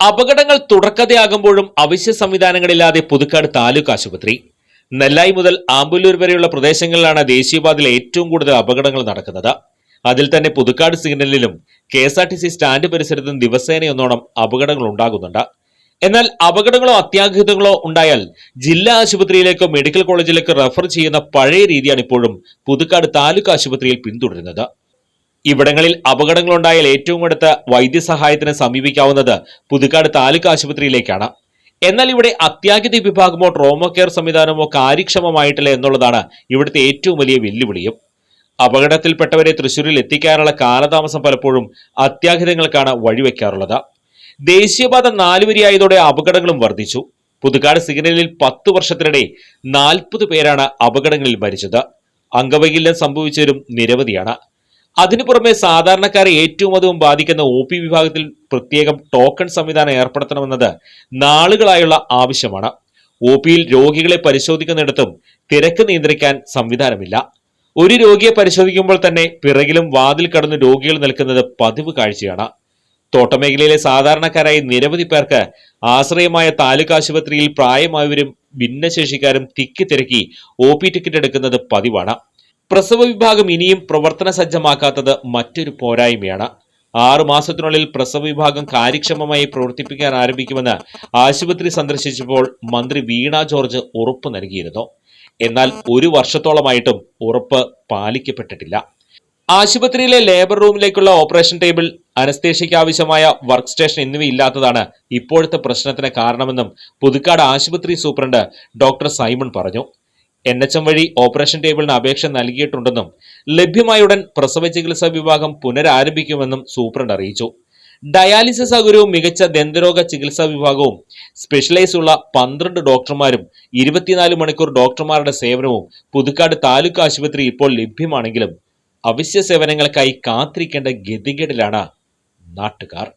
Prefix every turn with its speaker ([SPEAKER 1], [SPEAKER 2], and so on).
[SPEAKER 1] അപകടങ്ങൾ തുടർക്കഥയാകുമ്പോഴും അവശ്യ സംവിധാനങ്ങളില്ലാതെ പുതുക്കാട് താലൂക്ക് ആശുപത്രി. നെല്ലായി മുതൽ ആമ്പല്ലൂർ വരെയുള്ള പ്രദേശങ്ങളിലാണ് ദേശീയപാതയിൽ ഏറ്റവും കൂടുതൽ അപകടങ്ങൾ നടക്കുന്നത്. അതിൽ തന്നെ പുതുക്കാട് സിഗ്നലിലും KSRTC സ്റ്റാൻഡ് പരിസരത്തും ദിവസേനയൊന്നോണം അപകടങ്ങൾ ഉണ്ടാകുന്നുണ്ട്. എന്നാൽ അപകടങ്ങളോ അത്യാഹിതങ്ങളോ ഉണ്ടായാൽ ജില്ലാ ആശുപത്രിയിലേക്കോ മെഡിക്കൽ കോളേജിലേക്കോ റെഫർ ചെയ്യുന്ന പഴയ രീതിയാണ് ഇപ്പോഴും പുതുക്കാട് താലൂക്ക് ആശുപത്രിയിൽ പിന്തുടരുന്നത്. ഇവിടങ്ങളിൽ അപകടങ്ങളുണ്ടായാൽ ഏറ്റവും അടുത്ത വൈദ്യസഹായത്തിന് സമീപിക്കാവുന്നത് പുതുക്കാട് താലൂക്ക് ആശുപത്രിയിലേക്കാണ്. എന്നാൽ ഇവിടെ അത്യാഹിത വിഭാഗമോ ട്രോമ കെയർ സംവിധാനമോ കാര്യക്ഷമമായിട്ടില്ല എന്നുള്ളതാണ് ഇവിടുത്തെ ഏറ്റവും വലിയ വെല്ലുവിളിയും. അപകടത്തിൽപ്പെട്ടവരെ തൃശൂരിൽ എത്തിക്കാനുള്ള കാലതാമസം പലപ്പോഴും അത്യാഹിതങ്ങൾക്കാണ് വഴിവെക്കാറുള്ളത്. ദേശീയപാത 4 വരിയായതോടെ അപകടങ്ങളും വർദ്ധിച്ചു. പുതുക്കാട് സിഗ്നലിൽ 10 വർഷത്തിനിടെ 40 പേരാണ് അപകടങ്ങളിൽ മരിച്ചത്. അംഗവൈകല്യം സംഭവിച്ചവരും നിരവധിയാണ്. അതിനു പുറമെ സാധാരണക്കാരെ ഏറ്റവും അധികം ബാധിക്കുന്ന OP വിഭാഗത്തിൽ പ്രത്യേകം ടോക്കൺ സംവിധാനം ഏർപ്പെടുത്തണമെന്നത് നാളുകളായുള്ള ആവശ്യമാണ്. OPയിൽ രോഗികളെ പരിശോധിക്കുന്നിടത്തും തിരക്ക് നിയന്ത്രിക്കാൻ സംവിധാനമില്ല. ഒരു രോഗിയെ പരിശോധിക്കുമ്പോൾ തന്നെ പിറകിലും വാതിൽ കടന്ന് രോഗികൾ നിൽക്കുന്നത് പതിവ് കാഴ്ചയാണ്. തോട്ടമേഖലയിലെ സാധാരണക്കാരായ നിരവധി പേർക്ക് ആശ്രയമായ താലൂക്ക് ആശുപത്രിയിൽ പ്രായമായവരും ഭിന്നശേഷിക്കാരും തിക്കി OP ടിക്കറ്റ് എടുക്കുന്നത് പതിവാണ്. പ്രസവ വിഭാഗം ഇനിയും പ്രവർത്തന സജ്ജമാക്കാത്തത് മറ്റൊരു പോരായ്മയാണ്. 6 മാസത്തിനുള്ളിൽ പ്രസവ വിഭാഗം കാര്യക്ഷമമായി പ്രവർത്തിപ്പിക്കാൻ ആരംഭിക്കുമെന്ന് ആശുപത്രി സന്ദർശിച്ചപ്പോൾ മന്ത്രി വീണ ജോർജ് ഉറപ്പ് നൽകിയിരുന്നു. എന്നാൽ 1 വർഷത്തോളമായിട്ടും ഉറപ്പ് പാലിക്കപ്പെട്ടിട്ടില്ല. ആശുപത്രിയിലെ ലേബർ റൂമിലേക്കുള്ള ഓപ്പറേഷൻ ടേബിൾ, അനസ്തേഷ്യയ്ക്ക് ആവശ്യമായ വർക്ക് സ്റ്റേഷൻ എന്നിവയില്ലാത്തതാണ് ഇപ്പോഴത്തെ പ്രശ്നത്തിന് കാരണമെന്നും പുതുക്കാട് ആശുപത്രി സൂപ്രണ്ട് ഡോക്ടർ സൈമൺ പറഞ്ഞു. NHM വഴി ഓപ്പറേഷൻ ടേബിളിന് അപേക്ഷ നൽകിയിട്ടുണ്ടെന്നും ലഭ്യമായ ഉടൻ പ്രസവ ചികിത്സാ വിഭാഗം പുനരാരംഭിക്കുമെന്നും സൂപ്രണ്ട് അറിയിച്ചു. ഡയാലിസിസ് സൗകര്യവും മികച്ച ദന്തരോഗ ചികിത്സാ വിഭാഗവും സ്പെഷ്യലൈസ് ഉള്ള 12 ഡോക്ടർമാരും 24 മണിക്കൂർ ഡോക്ടർമാരുടെ സേവനവും പുതുക്കാട് താലൂക്ക് ആശുപത്രി ഇപ്പോൾ ലഭ്യമാണെങ്കിലും അവശ്യ സേവനങ്ങൾക്കായി കാത്തിരിക്കേണ്ട ഗതികേടിലാണ് നാട്ടുകാർ.